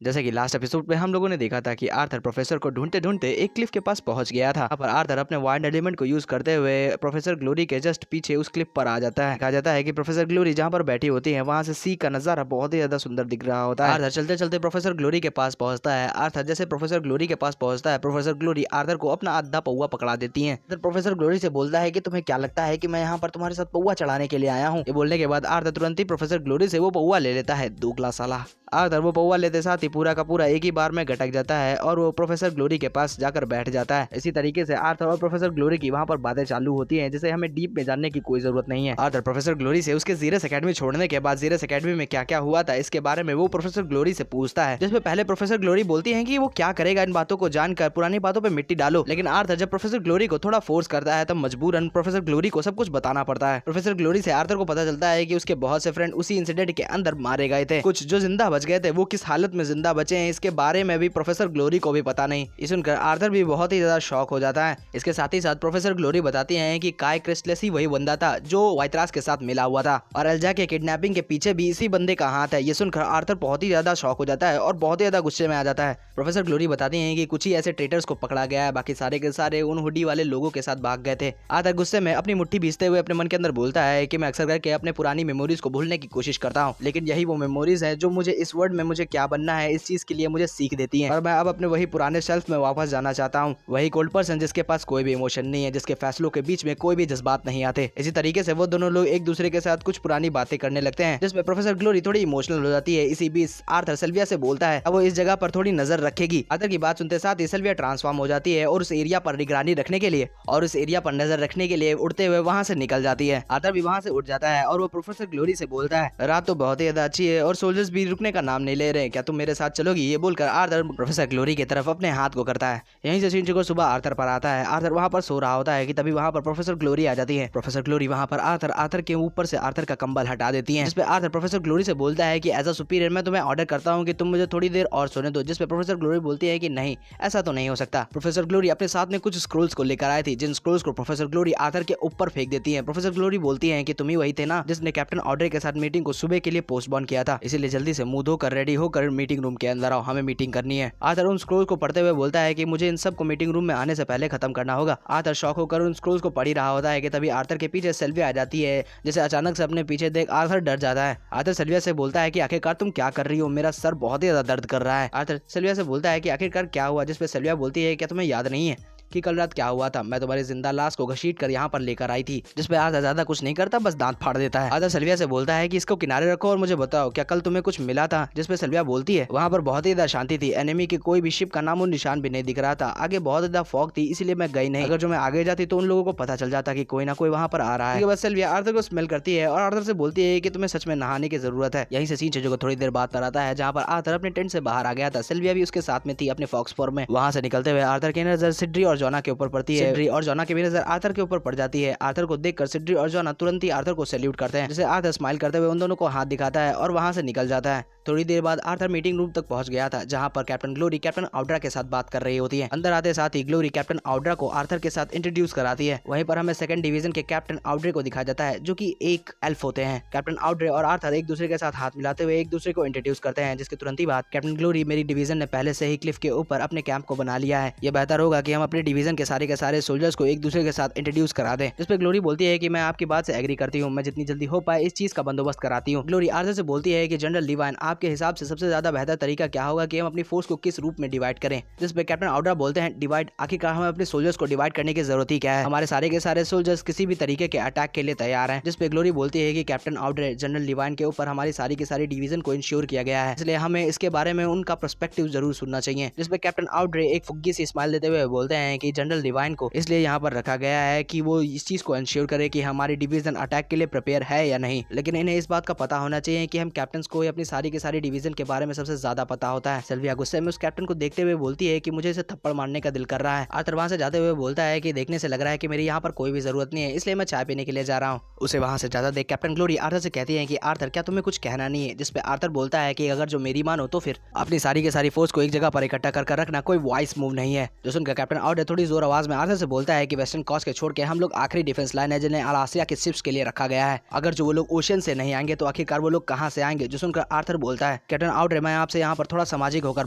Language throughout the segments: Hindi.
जैसे कि लास्ट एपिसोड में हम लोगों ने देखा था कि आर्थर प्रोफेसर को ढूंढते ढूंढते एक क्लिफ के पास पहुंच गया था। यहाँ पर आर्थर अपने वाइंड एलिमेंट को यूज करते हुए प्रोफेसर ग्लोरी के जस्ट पीछे उस क्लिफ पर आ जाता है। कहा जाता है कि प्रोफेसर ग्लोरी जहाँ पर बैठी होती है वहां से सी का नजारा बहुत ही ज्यादा सुंदर दिख रहा होता है। आर्थर चलते चलते प्रोफेसर ग्लोरी के पास पहुंचता है। आर्थर जैसे प्रोफेसर ग्लोरी के पास पहुंचता है, प्रोफेसर ग्लोरी आर्थर को अपना आधा पौवा पकड़ा देती है। प्रोफेसर ग्लोरी से बोलता है कि तुम्हें क्या लगता है कि मैं यहाँ पर तुम्हारे साथ पौवा चढ़ाने के लिए आया हूँ। ये बोलने के बाद आर्थर तुरंत ही प्रोफेसर ग्लोरी से वो पौवा ले लेता है। दोगला साला। आर्थर वो पौवा लेते साथ ही पूरा का पूरा एक ही बार में गटक जाता है और वो प्रोफेसर ग्लोरी के पास जाकर बैठ जाता है। इसी तरीके से आर्थर और प्रोफेसर ग्लोरी की वहाँ पर बातें चालू होती हैं, जिसे हमें डीप में जानने की कोई जरूरत नहीं है। आर्थर प्रोफेसर ग्लोरी से उसके जीरस एकेडमी छोड़ने के बाद जीरस एकेडमी में क्या क्या हुआ था इसके बारे में वो प्रोफेसर ग्लोरी से पूछता है, जिसमें पहले प्रोफेसर ग्लोरी बोलती है कि वो क्या करेगा इन बातों को जानकर, पुरानी बातों पर मिट्टी डालो। लेकिन आर्थर जब प्रोफेसर ग्लोरी को थोड़ा फोर्स करता है तब मजबूरन प्रोफेसर ग्लोरी को सब कुछ बताना पड़ता है। प्रोफेसर ग्लोरी से आर्थर को पता चलता है कि उसके बहुत से फ्रेंड उसी इंसिडेंट के अंदर मारे गए थे। कुछ जो जिंदा बच गए थे वो किस हालत में जिंदा बचे हैं इसके बारे में भी प्रोफेसर ग्लोरी को भी पता नहीं। ये सुनकर आर्थर भी बहुत ही ज्यादा शॉक हो जाता है। इसके साथ ही साथ प्रोफेसर ग्लोरी बताती हैं कि काय क्रिस्टलेस ही वही बंदा था जो वाइत्रास के साथ मिला हुआ था और एल्जा के किडनैपिंग के पीछे भी इसी बंदे का हाथ है। ये सुनकर आर्थर बहुत ही ज्यादा शॉक हो जाता है और बहुत ही ज्यादा गुस्से में आ जाता है। प्रोफेसर ग्लोरी बताती हैं कि कुछ ही ऐसे ट्रेटर्स को पकड़ा गया है, बाकी सारे के सारे उन हुडी वाले लोगों के साथ भाग गए थे। आर्थर गुस्से में अपनी मुट्ठी भींचते हुए अपने मन के अंदर बोलता है कि मैं अक्सर करके अपने पुरानी मेमोरीज को भूलने की कोशिश करता हूँ, लेकिन यही वो मेमोरीज है जो मुझे इस वर्ल्ड में मुझे क्या बनना है इस चीज के लिए मुझे सीख देती है और मैं अब अपने वही पुराने सेल्फ में वापस जाना चाहता हूँ। वही कोल्ड पर्सन जिसके पास कोई भी इमोशन नहीं है, जिसके फैसलों के बीच में कोई भी जज्बात नहीं आते। इसी तरीके से वो दोनों लोग एक दूसरे के साथ कुछ पुरानी बातें करने लगते हैं, जिसमें प्रोफेसर ग्लोरी थोड़ी इमोशनल हो जाती है। इसी बीच आर्थर सिल्विया से बोलता है अब वो इस जगह पर थोड़ी नजर रखेगी। आर्थर की बात सुनते साथ ही सिल्विया ट्रांसफॉर्म हो जाती है और उस एरिया पर निगरानी रखने के लिए और उस एरिया पर नजर रखने के लिए उड़ते हुए वहां से निकल जाती है। आर्थर भी वहां से उठ जाता है और वो प्रोफेसर ग्लोरी से बोलता है रात तो बहुत ही ज्यादा अच्छी है और सोल्जर्स भी रुकने का नाम नहीं ले रहे, क्या तुम मेरे साथ चलोगी? ये बोलकर आर्थर प्रोफेसर ग्लोरी की तरफ अपने हाथ को करता है। यहीं से सीन को सुबह आर्थर पर आता है। आर्थर वहां पर सो रहा होता है कि तभी वहां पर प्रोफेसर ग्लोरी आ जाती है। प्रोफेसर ग्लोरी वहां पर आर्थर के ऊपर से आर्थर का कंबल हटा देती है, जिसपे आर्थर प्रोफेसर ग्लोरी से बोलता है कि एज अ सुपीरियर मैं तुम्हें ऑर्डर करता हूं कि तुम मुझे थोड़ी देर और सोने दो, जिसपे प्रोफेसर ग्लोरी बोलती है कि नहीं ऐसा तो नहीं हो सकता। प्रोफेसर ग्लोरी अपने साथ में कुछ स्क्रोल्स को लेकर आई थी, जिन स्क्रोल्स को प्रोफेसर ग्लोरी आर्थर के ऊपर फेंक देती है। प्रोफेसर ग्लोरी बोलती है कि तुम ही वही थे ना जिसने कैप्टन ऑड्रे के साथ मीटिंग को सुबह के लिए पोस्टपोन किया था, इसीलिए जल्दी से मुंह धोकर रेडी होकर मीटिंग रूम के अंदर आओ, हमें मीटिंग करनी है। आर्थर उन स्क्रोल्स को पढ़ते हुए बोलता है कि मुझे इन सब को मीटिंग रूम में आने से पहले खत्म करना होगा। आर्थर शॉक होकर उन स्क्रोल्स को पढ़ ही रहा होता है कि तभी आर्थर के पीछे सिल्विया आ जाती है, जिसे अचानक से अपने पीछे देख आर्थर डर जाता है। आर्थर सिल्विया से बोलता है कि आखिरकार तुम क्या कर रही हो, मेरा सर बहुत ही ज्यादा दर्द कर रहा है। आर्थर सिल्विया से बोलता है कि आखिरकार क्या हुआ, जिसपे सिल्विया बोलती है क्या तुम्हें याद नहीं है कि कल रात क्या हुआ था? मैं तुम्हारी जिंदा लाश को घसीट कर यहाँ पर लेकर आई थी। जिसपे आर्थर ज्यादा कुछ नहीं करता, बस दांत फाड़ देता है। आर्थर सिल्विया से बोलता है कि इसको किनारे रखो और मुझे बताओ क्या कल तुम्हें कुछ मिला था? जिसपे सिल्विया बोलती है वहाँ पर बहुत ही ज्यादा शांति थी, एनिमी की कोई भी शिप का नामो निशान भी नहीं दिख रहा था, आगे बहुत ज्यादा फॉग थी इसलिए मैं गई नहीं, अगर जो मैं आगे जाती तो उन लोगों को पता चल जाता कि कोई ना कोई वहाँ पर आ रहा है। बस सिल्विया आर्थर को स्मेल करती है और आर्थर से बोलती है कि तुम्हें सच में नहाने की जरूरत है। यहीं से सीन चीजों को थोड़ी देर बाद पर आता है, जहाँ पर आर्थर अपने टेंट से बाहर आ गया था। सिल्विया भी उसके साथ में थी अपने फॉक्स फॉर्म में। वहां से निकलते हुए आर्थर की नजर सिड्री और जोना के ऊपर पड़ती है। सिड्री और जोना की भी नजर आर्थर के ऊपर पड़ जाती है। आर्थर को देखकर सिड्री और जोना तुरंत ही आर्थर को सैल्यूट करते हैं, जिसे आर्थर स्माइल करते हुए उन दोनों को हाथ दिखाता है और वहां से निकल जाता है। थोड़ी देर बाद आर्थर मीटिंग रूम तक पहुंच गया था, जहां पर कैप्टन ग्लोरी कैप्टन आउड्रा के साथ बात कर रही होती है। अंदर आते साथ ही ग्लोरी कैप्टन आउड्रा को आर्थर के साथ इंट्रोड्यूस कराती है। वहीं पर हमें सेकंड डिवीजन के कैप्टन आउड्रे को दिखाया जाता है, जो कि एक एल्फ होते हैं। कैप्टन आउड्रे और आर्थर एक दूसरे के साथ हाथ मिलाते हुए एक दूसरे को इंट्रोड्यूस करते हैं, जिसके तुरंत ही बाद कैप्टन ग्लोरी मेरी डिवीजन ने पहले से ही क्लिफ के ऊपर अपने कैंप को बना लिया है, यह बेहतर होगा कि हम अपने डिवीजन के सारे सोल्जर्स को एक दूसरे के साथ इंट्रोड्यूस करा दें। जिसपे ग्लोरी बोलती है कि मैं आपकी बात से एग्री करती हूँ, मैं जितनी जल्दी हो पाए इस चीज का बंदोबस्त कराती हूँ। ग्लोरी आर्थर से बोलती है कि जनरल डिवाइन आपके हिसाब से सबसे ज्यादा बेहतर तरीका क्या होगा कि हम अपनी फोर्स को किस रूप में डिवाइड करें? जिसपे कैप्टन आउड्रा बोलते हैं डिवाइड, आखिरकार हमें अपने सोल्जर्स को डिवाइड करने की जरूरत ही क्या है? हमारे सारे के सारे सोल्जर्स किसी भी तरीके के अटैक के लिए तैयार हैं। जिसपे ग्लोरी बोलती है कि कैप्टन आउड्रे जनरल डिवाइन के ऊपर हमारी सारी की सारी डिवीजन को इंश्योर किया गया है, इसलिए हमें इसके बारे में उनका पर्सपेक्टिव जरूर सुनना चाहिए। जिसपे कैप्टन आउड्रे एक फुग्गी सी स्माइल देते हुए बोलते हैं कि जनरल डिवाइन को इसलिए यहाँ पर रखा गया है कि वो इस चीज को इंश्योर करे कि हमारी डिवीजन अटैक के लिए प्रिपेयर है या नहीं, लेकिन इन्हें इस बात का पता होना चाहिए कि हम कैप्टन को अपनी सारी की सारी डिवीजन के बारे में सबसे ज्यादा पता होता है। सिल्विया गुस्से में उस कैप्टन को देखते हुए बोलती है कि मुझे इसे थप्पड़ मारने का दिल कर रहा है। आर्थर वहां से जाते हुए बोलता है कि देखने से लग रहा है कि मेरी यहाँ पर कोई भी जरूरत नहीं है, इसलिए मैं चाय पीने के लिए जा रहा हूँ। उसे वहां से जाता देख कैप्टन ग्लोरी आर्थर से कहती है कि आर्थर क्या तुम्हें कुछ कहना नहीं है? जिसपे आर्थर बोलता है कि अगर जो मेरी मानो तो फिर अपनी सारी की सारी फोर्स को एक जगह पर इकट्ठा कर रखना, कोई वॉइस मूव नहीं है। जो सुनकर कैप्टन आउड्रे थोड़ी जोर आवाज में आर्थर से बोलता है कि वेस्टर्न कॉस्ट के छोड़ के हम लोग आखिरी डिफेंस लाइन है जिन्हें अलासिया के शिप्स के लिए रखा गया है, अगर जो वो लोग ओशन से नहीं आएंगे तो आखिरकार वो लोग कहाँ से आएंगे? जो सुनकर आर्थर बोलता बोलता है, कैप्टन आउटरे मैं आपसे यहाँ पर थोड़ा सामाजिक होकर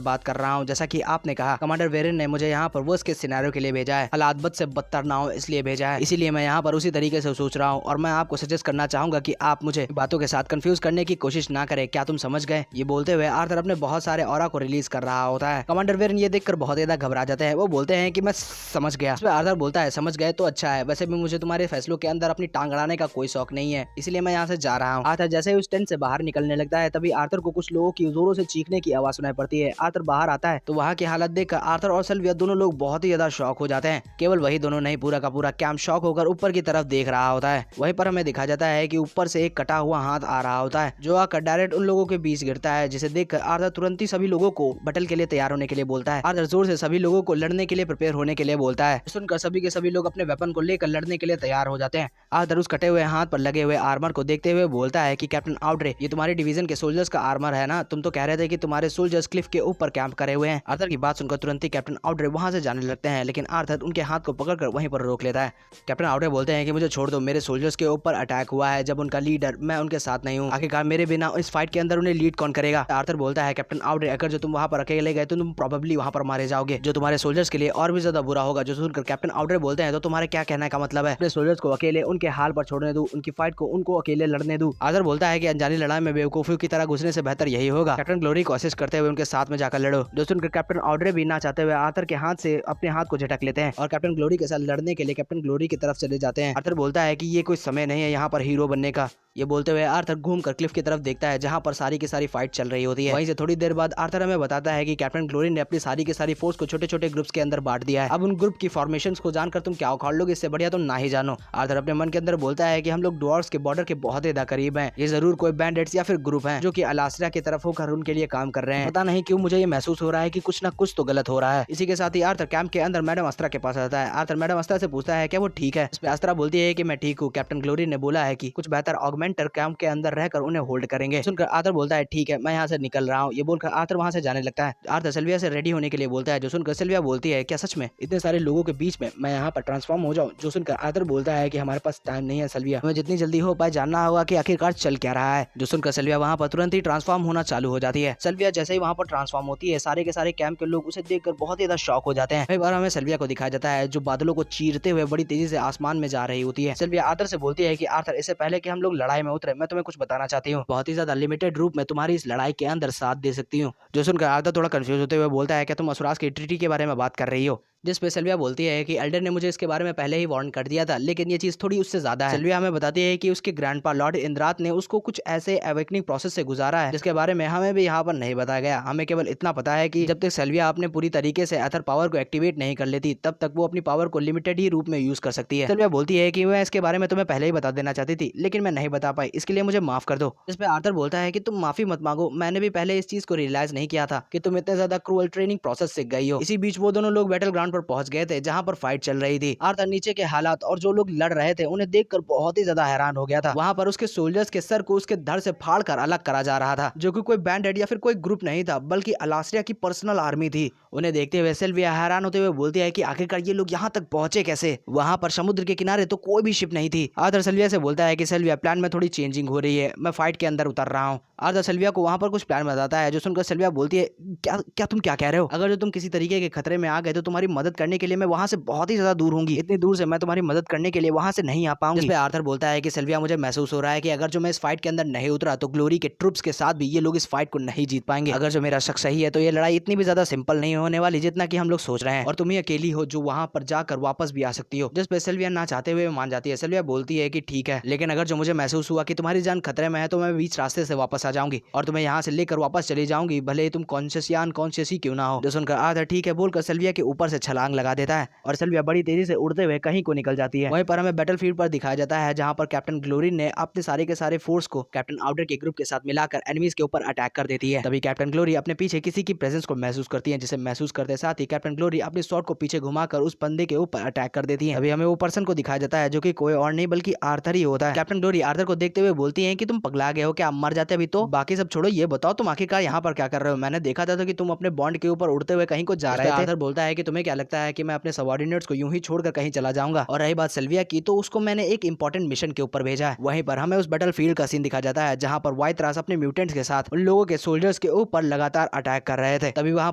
बात कर रहा हूँ। जैसा कि आपने कहा कमांडर वेरिन ने मुझे यहाँ पर वर्स्ट केस सिनेरियो के लिए भेजा है, हालात बद से बदतर ना हो इसलिए भेजा है, इसीलिए मैं यहाँ पर उसी तरीके से सोच रहा हूँ और मैं आपको सजेस्ट करना चाहूंगा कि आप मुझे बातों के साथ कंफ्यूज करने की कोशिश ना करें। क्या तुम समझ गए? ये बोलते हुए आर्थर अपने बहुत सारे ऑरा को रिलीज कर रहा होता है। कमांडर वेरिन ये देखकर बहुत ज्यादा घबरा जाते हैं। वो बोलते हैं कि मैं समझ गया। इस पे आर्थर बोलता है समझ गए तो अच्छा है, वैसे भी मुझे तुम्हारे फैसलों के अंदर अपनी टांग अड़ाने का कोई शौक नहीं है, इसलिए मैं यहाँ से जा रहा हूँ। आर्थर जैसे ही उस टेंट से बाहर निकलने लगता है तभी आर्थर को कुछ लोगों की जोरों से चीखने की आवाज सुनाई पड़ती है। आर्थर बाहर आता है तो वहाँ की हालत देखकर आर्थर और सिल्विया दोनों लोग बहुत ही ज्यादा शॉक हो जाते हैं। केवल वही दोनों नहीं, पूरा का पूरा कैंप शॉक होकर ऊपर की तरफ देख रहा होता है। वहीं पर हमें दिखा जाता है कि ऊपर से एक कटा हुआ हाथ आ रहा होता है जो आकर डायरेक्ट उन लोगों के बीच गिरता है, जिसे देखकर आर्थर तुरंत ही सभी लोगों को बैटल के लिए तैयार होने के लिए बोलता है। आर्थर जोर से सभी लोगों को लड़ने के लिए प्रिपेयर होने के लिए बोलता है। सुनकर सभी के सभी लोग अपने वेपन को लेकर लड़ने के लिए तैयार हो जाते हैं। आर्थर उस कटे हुए हाथ पर लगे हुए आर्मर को देखते हुए बोलता है कि कैप्टन आउटरे ये तुम्हारी डिवीजन के सोल्जर्स का आर्मर है ना? तुम तो कह रहे थे कि तुम्हारे सोल्जर्स क्लिफ के ऊपर कैंप करे हुए हैं। आर्थर की बात सुनकर तुरंत ही कैप्टन आउटरे वहां से जाने लगते हैं, लेकिन आर्थर उनके हाथ को पकड़कर वहीं पर रोक लेता है। कैप्टन आउटरे बोलते हैं कि मुझे छोड़ दो, मेरे सोल्जर्स के ऊपर अटैक हुआ है, जब उनका लीडर मैं उनके साथ नहीं हूँ, आखिरकार मेरे बिना इस फाइट के अंदर उन्हें लीड कौन करेगा? आर्थर बोलता है कैप्टन आउटरे अगर जो तुम वहां पर अकेले गए तो तुम प्रोबेबली वहां पर मारे जाओगे, जो तुम्हारे सोल्जर्स के लिए और भी ज्यादा बुरा होगा। जो सुनकर कैप्टन आउटरे बोलते हैं तो तुम्हारे क्या कहने का मतलब है? अपने सोल्जर्स को अकेले उनके हाल पर छोड़ने दूं, उनकी फाइट को उनको अकेले लड़ने दूं। आर्थर बोलता है कि अनजानी लड़ाई में बेवकूफियों की तरह घुसने से बेहतर यही होगा, कैप्टन ग्लोरी को असिस्ट करते हुए उनके साथ में जाकर लड़ो। जो सुनकर कैप्टन आउटरे भी ना चाहते हुए आर्थर के हाथ से अपने हाथ को झटक लेते हैं और कैप्टन ग्लोरी के साथ लड़ने के लिए कैप्टन ग्लोरी की तरफ चले जाते हैं। आर्थर बोलता है कि ये कोई समय नहीं है यहाँ पर हीरो बनने का। ये बोलते हुए आर्थर घूमकर क्लिफ की तरफ देखता है जहां पर सारी की सारी फाइट चल रही होती है। वहीं से थोड़ी देर बाद आर्थर हमें बताता है कि कैप्टन ग्लोरी ने अपनी सारी की सारी फोर्स को छोटे छोटे ग्रुप्स के अंदर बांट दिया है। अब उन ग्रुप की फॉर्मेशंस को जानकर तुम क्या उखाड़ लोगे, इससे बढ़िया तुम ना ही जानो। आर्थर अपने मन के अंदर बोलता है कि हम लोग ड्वार्फ्स के बॉर्डर के बहुत ज्यादा करीब हैं, ये जरूर कोई बैंडेट्स या फिर ग्रुप हैं जो कि अलास्ट्रिया की तरफ होकर उनके लिए काम कर रहे हैं। पता नहीं क्यों मुझे ये महसूस हो रहा है कि कुछ ना कुछ तो गलत हो रहा है। इसी के साथ ही आर्थर कैंप के अंदर मैडम अस्त्रा के पास आता है। आर्थर मैडम अस्त्रा से पूछता है क्या वो ठीक है? इस पे अस्त्रा बोलती है कि मैं ठीक हूँ, कैप्टन ग्लोरी ने बोला है कि कुछ बेहतर ऑगमेंटर कैंप के अंदर रहकर उन्हें होल्ड करेंगे। सुनकर आर्थर बोलता है ठीक है मैं यहाँ से निकल रहा हूँ। ये बोलकर आर्थर वहाँ से जाने लगता है। आर्थर सिल्विया से रेडी होने के लिए बोलता है, जो सुनकर सिल्विया बोलती है क्या सच में इतने सारे लोगों के बीच में मैं यहाँ पर ट्रांसफॉर्म हो जाऊँ? जो सुनकर आर्थर बोलता है कि हमारे पास टाइम नहीं है सिल्विया, हमें जितनी जल्दी हो पाए जानना होगा कि आखिरकार चल क्या रहा है। जो सुनकर सिल्विया वहाँ पर तुरंत ही ट्रांसफॉर्म होना चालू हो जाती है। सिल्विया जैसे ही वहाँ पर ट्रांसफॉर्म होती है सारे के सारे कैंप के लोग उसे देखकर बहुत ज्यादा शॉक हो जाते हैं। कई बार हमें सिल्विया को दिखाया जाता है जो बादलों को चीरते हुए बड़ी तेजी से आसमान में जा रही होती है। सिल्विया आर्थर से बोलती है कि आर्थर इससे पहले कि हम लोग लड़ाई में उतरे मैं तुम्हें कुछ बताना चाहती हूँ, बहुत ही ज्यादा लिमिटेड रूप में तुम्हारी इस लड़ाई के अंदर साथ दे सकती हूँ। जो सुनकर आर्थर थोड़ा कंफ्यूज होते हुए बोलता है क्या तुम असुरास की ट्रीटी के बारे में बात कर रही हो? जिस पे सिल्विया बोलती है कि एल्डर ने मुझे इसके बारे में पहले ही वार्न कर दिया था, लेकिन ये चीज थोड़ी उससे ज्यादा है। सिल्विया हमें बताती है कि उसके ग्रैंडपा लॉर्ड इंद्रात ने उसको कुछ ऐसे अवेकनिंग प्रोसेस से गुजारा है जिसके बारे में हमें भी यहाँ पर नहीं बताया गया। हमें केवल इतना पता है कि जब तक सिल्विया अपने पूरी तरीके से एथर पावर को एक्टिवेट नहीं कर लेती तब तक वो अपनी पावर को लिमिटेड ही रूप में यूज कर सकती है। सिल्विया बोलती है कि मैं इसके बारे में तुम्हें पहले ही बता देना चाहती थी लेकिन मैं नहीं बता पाई, इसके लिए मुझे माफ कर दो। इस पे आर्थर बोलता है कि तुम माफी मत मांगो, मैंने भी पहले इस चीज को रियलाइज नहीं किया था कि तुम इतने ज्यादा क्रूअल ट्रेनिंग प्रोसेस से गई हो। इसी बीच वो दोनों लोग बैटल ग्राउंड पर पहुंच गए थे जहां पर फाइट चल रही थी। आर्थर नीचे के हालात और जो लोग लड़ रहे थे उन्हें देखकर बहुत ही ज्यादा हैरान हो गया था। वहां पर उसके सोल्जर्स के सर को उसके धड़ से फाड़कर अलग करा जा रहा था, जो कि कोई बैंडेड या फिर कोई ग्रुप नहीं था बल्कि अलास्ट्रिया की पर्सनल आर्मी थी। उन्हें देखते हुए सिल्विया हैरान होते हुए बोलती है कि आखिरकार ये लोग यहाँ तक पहुंचे कैसे? वहां पर समुद्र के किनारे तो कोई भी शिप नहीं थी। आर्थर सिल्विया से बोलता है कि सिल्विया प्लान में थोड़ी चेंजिंग हो रही है, मैं फाइट के अंदर उतर रहा हूँ। आर्थर सिल्विया को वहां पर कुछ प्लान बताता है, जो सुनकर सिल्विया बोलती है क्या तुम क्या कह रहे हो? अगर जो तुम किसी तरीके के खतरे में आ गए तो तुम्हारी मदद करने के लिए मैं वहां से बहुत ही ज्यादा दूर होंगी, इतनी दूर से मैं तुम्हारी मदद करने के लिए वहां से नहीं आ पाऊंगी। इस पे आर्थर बोलता है कि सिल्विया मुझे महसूस हो रहा है कि अगर जो मैं इस फाइट के अंदर नहीं उतरा तो ग्लोरी के ट्रुप्स के साथ भी ये लोग इस फाइट को नहीं जीत पाएंगे। अगर जो मेरा शक सही है तो ये लड़ाई इतनी भी ज्यादा सिंपल नहीं होने वाली जितना कि हम लोग सोच रहे हैं, और तुम ही अकेली हो जो वहां पर जाकर वापस भी आ सकती हो। जिस पे सिल्विया ना चाहते हुए मान जाती है। सिल्विया बोलती है कि ठीक है, लेकिन अगर जो मुझे महसूस हुआ कि तुम्हारी जान खतरे में है तो मैं बीच रास्ते से वापस आ जाऊंगी और तुम्हें यहाँ से लेकर वापस चली जाऊंगी, भले ही तुम कॉन्शियस या अनकॉन्शियस ही क्यों ना हो। जो सुनकर आर्थर ठीक है बोलकर सिल्विया के ऊपर से छलांग लगा देता है और सिल्विया बड़ी तेजी से उड़ते हुए कहीं को निकल जाती है। वहीं पर हमें बैटलफील्ड पर दिखाया जाता है जहां पर कैप्टन ग्लोरी ने अपने सारे के सारे फोर्स को कैप्टन आउटर के ग्रुप के साथ मिलाकर एनिमीज के ऊपर अटैक कर देती है। तभी कैप्टन ग्लोरी अपने पीछे किसी की प्रेजेंस को महसूस करती है, जिसे महसूस करते साथ ही कैप्टन ग्लोरी अपनी स्वॉर्ड को पीछे घुमाकर उस बंदे के ऊपर अटैक कर देती है। अभी हमें वो पर्सन को दिखाया जाता है जो कि कोई और नहीं बल्कि आर्थर ही होता है। कैप्टन ग्लोरी आर्थर को देखते हुए बोलती है कि तुम पगला गए हो क्या? मर जाते अभी तो। बाकी सब छोड़ो, ये बताओ तुम आखिरकार यहाँ पर क्या कर रहे हो? मैंने देखा था कि तुम अपने बॉन्ड के ऊपर उड़ते हुए कहीं को जा रहे थे। आर्थर बोलता है कि तुम्हें क्या लगता है कि मैं अपने सबऑर्डिनेट्स को यूं ही छोड़कर कहीं चला जाऊंगा। और रही बात सिल्विया की, तो उसको मैंने एक इंपॉर्टेंट मिशन के ऊपर भेजा है। वहीं पर हमें उस बैटलफील्ड का सीन दिखा जाता है जहां पर वाइट त्रास अपने म्यूटेंट्स के साथ उन लोगों के सोल्जर्स के ऊपर लगातार अटैक कर रहे थे। तभी वहां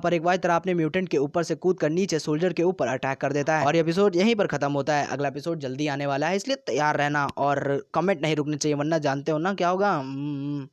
पर एक वाइट त्रास अपने म्यूटेंट के ऊपर से कूद कर नीचे सोल्जर के ऊपर अटैक कर देता है और एपिसोड यहीं पर खत्म होता है। अगला एपिसोड जल्दी आने वाला है, इसलिए तैयार रहना और कमेंट नहीं रुकने चाहिए, वरना जानते हो ना क्या होगा।